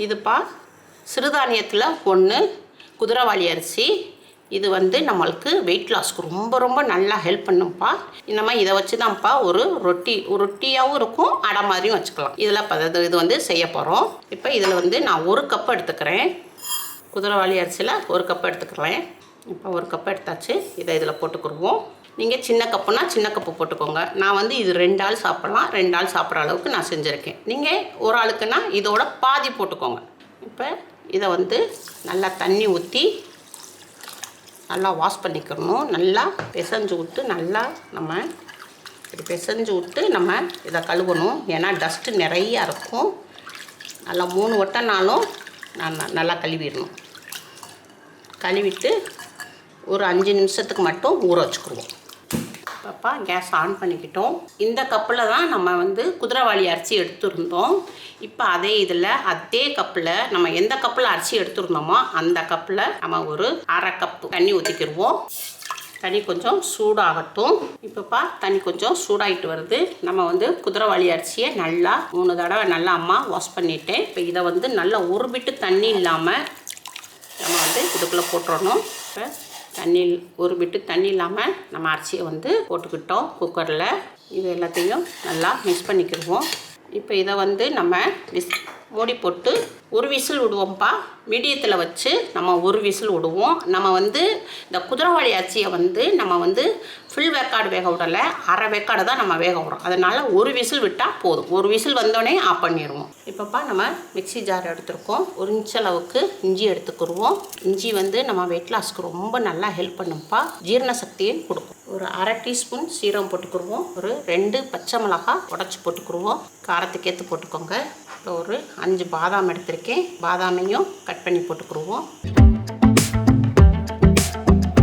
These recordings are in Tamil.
இதுப்பா சிறுதானியத்தில் ஒன்று குதிரைவாலி அரிசி. இது வந்து நம்மளுக்கு வெயிட் லாஸ்க்கு ரொம்ப ரொம்ப நல்லா ஹெல்ப் பண்ணும்ப்பா. இந்த மாதிரி இதை வச்சு தான்ப்பா ஒரு ரொட்டியாகவும் இருக்கும், அடை மாதிரியும் வச்சுக்கலாம். இதில் இது வந்து செய்ய போகிறோம். இப்போ இதில் வந்து நான் 1 கப் எடுத்துக்கிறேன். குதிரைவாலி அரிசியில் 1 கப் எடுத்துக்கிறேன். இப்போ 1 கப் எடுத்தாச்சு. இதை இதில் போட்டுக்கிடுவோம். நீங்கள் சின்ன கப்புனா சின்ன கப்பு போட்டுக்கோங்க. நான் வந்து இது 2 ஆள் சாப்பிட்லாம், 2 ஆள் சாப்பிட்ற அளவுக்கு நான் செஞ்சுருக்கேன். நீங்கள் ஒரு ஆளுக்குன்னா இதோட பாதி போட்டுக்கோங்க. இப்போ இதை வந்து நல்லா தண்ணி ஊற்றி நல்லா வாஷ் பண்ணிக்கணும். நல்லா பிசைஞ்சு விட்டு நம்ம இதை கழுவணும். ஏன்னா டஸ்ட்டு நிறையா இருக்கும். நல்லா 3 வட்டம்னாலும் நல்லா கழுவிடணும். கழுவிட்டு ஒரு 5 நிமிஷத்துக்கு மட்டும் ஊற வச்சுக்குருவோம். அப்பா கேஸ் ஆன் பண்ணிக்கிட்டோம். இந்த கப்பில் தான் நம்ம வந்து குதிரைவாலி அரிசி எடுத்துருந்தோம். இப்போ அதே கப்பில் நம்ம எந்த கப்பில் அரிசி எடுத்துருந்தோமோ அந்த கப்பில் நம்ம ஒரு 1/2 கப்பு தண்ணி ஊற்றிக்கிடுவோம். தண்ணி கொஞ்சம் சூடாகட்டும். இப்போப்பா தண்ணி கொஞ்சம் சூடாகிட்டு வருது. நம்ம வந்து குதிரைவாலி அரிசியை நல்லா 3 தடவை நல்லா அம்மா வாஷ் பண்ணிட்டேன். இப்போ இதை வந்து நல்லா உருபிட்டு தண்ணி இல்லாமல் நம்ம வந்து இதுக்குள்ளே போட்டுறணும். இப்போ ஒரு பிட்டு தண்ணி இல்லாமல் நம்ம அரிசியை வந்து போட்டுக்கிட்டோம் குக்கரில். இது எல்லாத்தையும் நல்லா மிக்ஸ் பண்ணிக்கிடுவோம். இப்போ இதை வந்து நம்ம மூடி போட்டு ஒரு விசில் விடுவோம்ப்பா. மீடியத்தில் வச்சு நம்ம ஒரு விசில் விடுவோம். நம்ம வந்து இந்த குதிரைவாலி அரிசியை வந்து நம்ம வந்து ஃபுல் வேக்காடு வேக விடலை, அரை வேக்காடு தான் நம்ம வேக விடுறோம். அதனால் ஒரு விசில் விட்டால் போதும். ஒரு விசில் வந்தோடனே ஆஃப் பண்ணிடுவோம். இப்போப்பா நம்ம மிக்ஸி ஜார் எடுத்துருக்கோம். 1 இன்ச் அளவுக்கு இஞ்சி எடுத்துக்கிடுவோம். இஞ்சி வந்து நம்ம வெயிட் லாஸ்க்கு ரொம்ப நல்லா ஹெல்ப் பண்ணும்ப்பா. ஜீரண சக்தியும் கொடுக்கும். ஒரு 1/2 டீஸ்பூன் சீரகம் போட்டுக்கிடுவோம். ஒரு 2 பச்சை மிளகாய் உடச்சி போட்டுக்கிடுவோம். காரத்துக்கு ஏற்று போட்டுக்கோங்க. இப்போ ஒரு 5 பாதாம் எடுத்திருக்கேன். பாதாமையும் கட் பண்ணி போட்டுக்கிடுவோம்.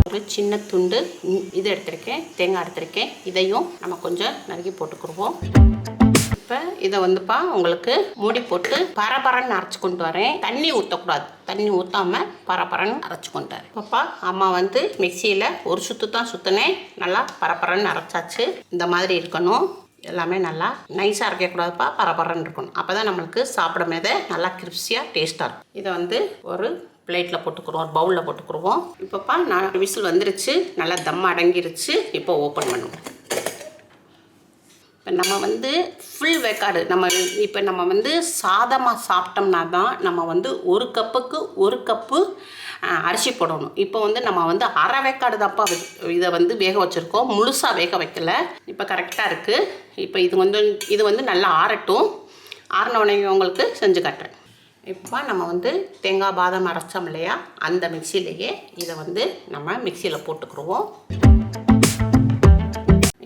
ஒரு சின்ன துண்டு இது எடுத்திருக்கேன், தேங்காய் எடுத்திருக்கேன். இதையும் நம்ம கொஞ்சம் நறுக்கி போட்டுக்கிடுவோம். இப்போ இதை வந்துப்பா உங்களுக்கு மூடி போட்டு பரபரன்னு அரைச்சி கொண்டு வரேன். தண்ணி ஊற்றக்கூடாது. தண்ணி ஊற்றாமல் பரபரன்னு அரைச்சி கொண்டு வரேன். பாப்பா அம்மா வந்து மிக்சியில் ஒரு சுற்று தான் சுற்றினேன். நல்லா பரபரன்னு அரைச்சாச்சு. இந்த மாதிரி இருக்கணும். எல்லாமே நல்லா நைஸாக இருக்கக்கூடாதுப்பா, பரபரன்னு இருக்கணும். அப்போ தான் நம்மளுக்கு சாப்பிடும் போதே நல்லா கிரிப்ஸியாக டேஸ்ட்டாக இருக்கும். இதை வந்து ஒரு பிளேட்டில் போட்டுக்குருவோம், ஒரு பவுலில் போட்டுக்குருவோம். இப்போப்பா 4 விசில் வந்துருச்சு. நல்லா தம் அடங்கிருச்சு. இப்போ ஓப்பன் பண்ணுவோம். இப்போ நம்ம வந்து ஃபுல் வேக்காடு நம்ம வந்து சாதமாக சாப்பிட்டோம்னா தான் நம்ம வந்து 1 கப்புக்கு 1 கப்பு அரிசி போடணும். இப்போ வந்து நம்ம வந்து அரை வேக்காடு தான்ப்பா இதை வந்து வேக வச்சுருக்கோம், முழுசாக வேக வைக்கல. இப்போ கரெக்டாக இருக்குது. இப்போ இது வந்து நல்லா ஆறட்டும். ஆறினவுடனே உங்களுக்கு செஞ்சு காட்டுறேன். இப்போ நம்ம வந்து தேங்காய் பாதாம் அரைச்சோம் இல்லையா, அந்த மிக்சியிலேயே இதை வந்து நம்ம மிக்சியில் போட்டுக்குருவோம்.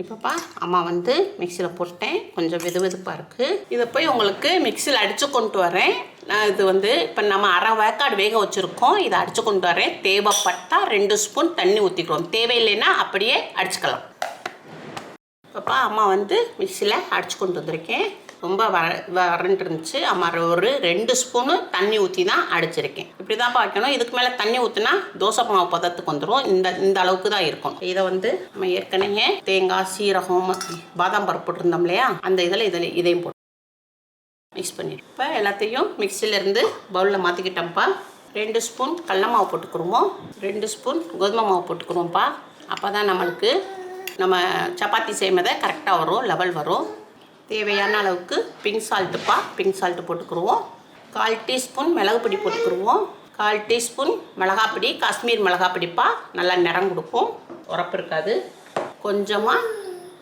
இப்போப்பா அம்மா வந்து மிக்சியில் போட்டேன். கொஞ்சம் வெதுப்பாக இருக்குது. இதை போய் உங்களுக்கு மிக்சியில் அடித்து கொண்டு வரேன். நான் இது வந்து இப்போ நம்ம அரை வேக்காடு வேக வச்சுருக்கோம். இதை அடித்து கொண்டு வரேன். தேவைப்பட்டால் 2 ஸ்பூன் தண்ணி ஊற்றிக்கிறோம். தேவையில்லைன்னா அப்படியே அடிச்சுக்கலாம். இப்போப்பா அம்மா வந்து மிக்சியில் அடித்து கொண்டு வந்திருக்கேன். ரொம்ப வறண்டு இருந்துச்சு. அம்மா ஒரு 2 ஸ்பூனு தண்ணி ஊற்றி தான் அடிச்சிருக்கேன். இப்படி தான்ப்பா வைக்கணும். இதுக்கு மேலே தண்ணி ஊற்றினா தோசை மாவு பதத்துக்கு வந்துடும். இந்த அளவுக்கு தான் இருக்கும். இதை வந்து நம்ம ஏற்கனவே தேங்காய், சீரகம், பாதாம் பருப்பு போட்டிருந்தோம் இல்லையா, அந்த இதையும் போட்டு மிக்ஸ் பண்ணிடுவோம். இப்போ எல்லாத்தையும் மிக்சியிலேருந்து பவுலில் மாற்றிக்கிட்டோம்ப்பா. 2 ஸ்பூன் கடல மாவு போட்டுக்குருவோம். 2 ஸ்பூன் கோதுமை மாவு போட்டுக்குருவோம்ப்பா. அப்போ தான் நம்மளுக்கு நம்ம சப்பாத்தி செய்யும்போதே கரெக்டாக வரும், லெவல் வரும். தேவையான அளவுக்கு பிங்க் சால்ட்டு போட்டுக்குருவோம். 1/4 டீஸ்பூன் மிளகு பொடி போட்டுக்குருவோம். 1/4 டீஸ்பூன் மிளகாப்பொடி, காஷ்மீர் மிளகாப்பொடிப்பா, நல்லா நிறம் கொடுக்கும், உரப்பு இருக்காது. கொஞ்சமாக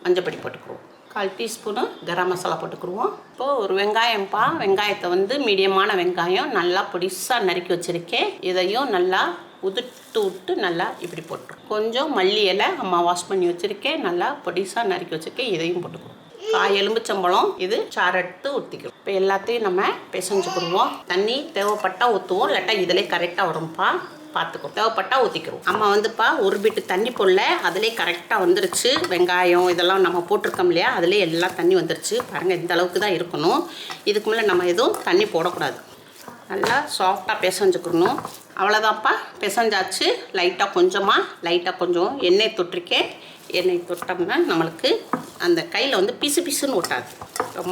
மஞ்சப்பொடி போட்டுக்குருவோம். 1/4 டீஸ்பூனு கரம் மசாலா போட்டுக்குருவோம். இப்போது ஒரு வெங்காயத்தை வந்து மீடியமான வெங்காயம் நல்லா பொடிசாக நறுக்கி வச்சுருக்கேன். இதையும் நல்லா உதுட்டு விட்டு நல்லா இப்படி போட்டுரும். கொஞ்சம் மல்லி இலை அம்மா வாஷ் பண்ணி வச்சுருக்கேன், நல்லா பொடிசாக நறுக்கி வச்சுருக்கேன். இதையும் போட்டுக்குவோம். 1 எலும்புச்சம்பழம் இது சாறு எடுத்து ஊற்றிக்கிறோம். இப்போ எல்லாத்தையும் நம்ம பிசைஞ்சுக்கிடுவோம். தண்ணி தேவைப்பட்டால் ஊற்றுவோம், இல்லாட்டா இதிலே கரெக்டாக வரும்ப்பா, பார்த்துக்கோ. தேவைப்பட்டால் ஊற்றிக்கிறோம். அம்மா வந்துப்பா ஒரு பிட்டு தண்ணி போடல, அதிலே கரெக்டாக வந்துருச்சு. வெங்காயம் இதெல்லாம் நம்ம போட்டிருக்கோம் இல்லையா, அதிலே எல்லாம் தண்ணி வந்துருச்சு. பாருங்கள், இந்த அளவுக்கு தான் இருக்கணும். இதுக்கு மேலே நம்ம எதுவும் தண்ணி போடக்கூடாது. நல்லா சாஃப்டாக பிசைஞ்சுக்கணும். அவ்வளோதான்ப்பா, பிசைஞ்சாச்சு. லைட்டாக கொஞ்சம் எண்ணெய் தொட்டிருக்கேன். எண்ணெய் தொட்டோம்னா நம்மளுக்கு அந்த கையில் வந்து பிசு பிசுன்னு ஒட்டாது.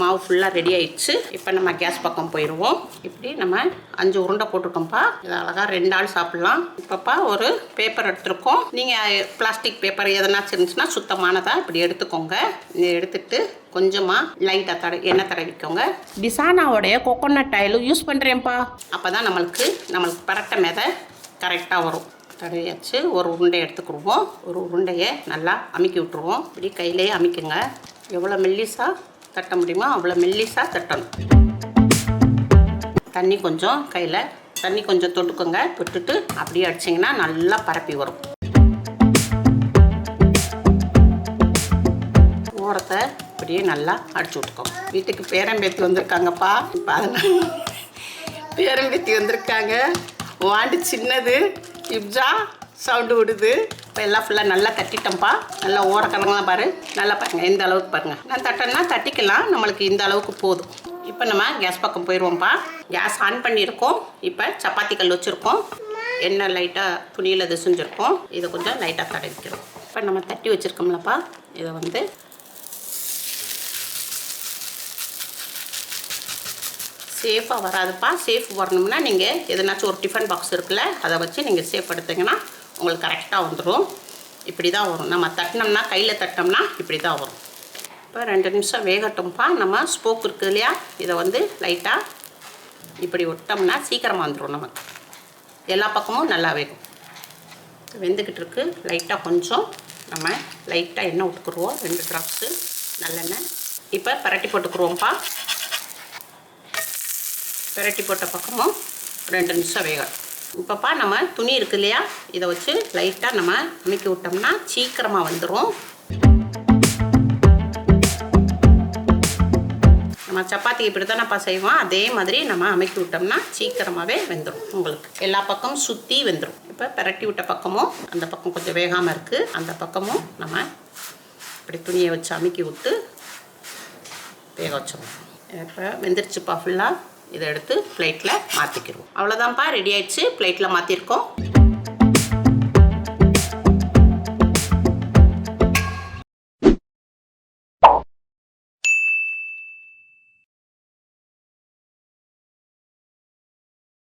மாவு ஃபுல்லாக ரெடி ஆயிடுச்சு. இப்போ நம்ம கேஸ் பக்கம் போயிடுவோம். இப்படி நம்ம 5 உருண்டை போட்டிருக்கோம்ப்பா. இதை அழகாக 2 ஆள் சாப்பிட்லாம். இப்போப்பா ஒரு பேப்பர் எடுத்துருக்கோம். நீங்கள் பிளாஸ்டிக் பேப்பர் எதனாச்சும் இருந்துச்சுன்னா சுத்தமானதாக இப்படி எடுத்துக்கோங்க. இதை எடுத்துட்டு கொஞ்சமாக லைட்டாக எண்ணெய் தடவிக்கோங்க. டிசானாவோடைய கோகோனட் ஆயில் யூஸ் பண்ணுறேன்ப்பா. அப்போ தான் நம்மளுக்கு பரட்டை மேதை கரெக்டாக வரும். தடவியாச்சு. ஒரு உருண்டை எடுத்துக்கிடுவோம். ஒரு உருண்டையை நல்லா அமுக்கி விட்டுருவோம். இப்படி கையிலேயே அமுக்குங்க. எவ்வளோ மெல்லிஸாக தட்ட முடியுமோ அவ்வளோ மெல்லிஸாக தட்டணும். தண்ணி கொஞ்சம் தொட்டுக்கோங்க. தொட்டுட்டு அப்படியே அடிச்சிங்கன்னா நல்லா பரப்பி வரும். ஓரத்தை இப்படியே நல்லா அடிச்சு விட்டுக்கோங்க. வீட்டுக்கு பேரம்பேத்தி வந்திருக்காங்கப்பா. இப்போ அதனால் பேரம்பேத்தி வந்திருக்காங்க. வாண்டு சின்னது இப்ஜா சவுண்டு விடுது. இப்போ எல்லாம் ஃபுல்லாக நல்லா தட்டிட்டோம்ப்பா. நல்லா ஓரக்கிழங்குலாம் பாரு. நல்லா பாருங்கள், இந்த அளவுக்கு பாருங்கள். நான் தட்டேன்னா தட்டிக்கலாம். நம்மளுக்கு இந்த அளவுக்கு போதும். இப்போ நம்ம கேஸ் பக்கம் போயிடுவோம்ப்பா. கேஸ் ஆன் பண்ணியிருக்கோம். இப்போ சப்பாத்தி கல் வச்சுருக்கோம். எண்ணெய் லைட்டாக துணியில் செஞ்சுருக்கோம். இதை கொஞ்சம் லைட்டாக தடவிக்கிறோம். இப்போ நம்ம தட்டி வச்சுருக்கோம்லப்பா, இதை வந்து சேஃபாக வராதுப்பா. சேஃப் வரணும்னா நீங்கள் எதனாச்சும் ஒரு டிஃபன் பாக்ஸ் இருக்குல்ல, அதை வச்சு நீங்கள் சேஃப் எடுத்தீங்கன்னா உங்களுக்கு கரெக்டாக வந்துடும். இப்படி தான் வரும். நம்ம தட்டினோம்னா, கையில் தட்டினோம்னா இப்படி தான் வரும். இப்போ 2 நிமிஷம் வேகட்டும்ப்பா. நம்ம ஸ்போக் இருக்குது இல்லையா, இதை வந்து லைட்டாக இப்படி விட்டோம்னா சீக்கிரமாக வந்துடும். நமக்கு எல்லா பக்கமும் நல்லா வேகும். வெந்துக்கிட்டு இருக்குது. லைட்டாக கொஞ்சம் நம்ம லைட்டாக எண்ணெய் விட்டுக்குருவோம். 2 ட்ராப்ஸு நல்லெண்ணெய். இப்போ பரட்டி போட்டுக்குருவோம்ப்பா. பரட்டி போட்ட பக்கமும் 2 நிமிஷம் வேகும். இப்போப்பா நம்ம துணி இருக்கு இல்லையா, இதை வச்சு லைட்டாக நம்ம அமுக்கி விட்டோம்னா சீக்கிரமாக வந்துடும். நம்ம சப்பாத்தி இப்படி தானேப்பா செய்வோம். அதே மாதிரி நம்ம அமுக்கி விட்டோம்னா சீக்கிரமாகவே வெந்துடும். உங்களுக்கு எல்லா பக்கமும் சுற்றி வெந்துடும். இப்போ பரட்டி விட்ட பக்கமும் அந்த பக்கம் கொஞ்சம் வேகாமல் இருக்குது. அந்த பக்கமும் நம்ம இப்படி துணியை வச்சு அமுக்கி விட்டு வேக வச்சிடணும். இப்போ வெந்துருச்சுப்பா ஃபுல்லாக. இதை எடுத்து பிளேட்டில் மாற்றிக்கிடுவோம். அவ்வளோதான்ப்பா, ரெடி ஆயிடுச்சு. பிளேட்டில் மாற்றிருக்கோம்.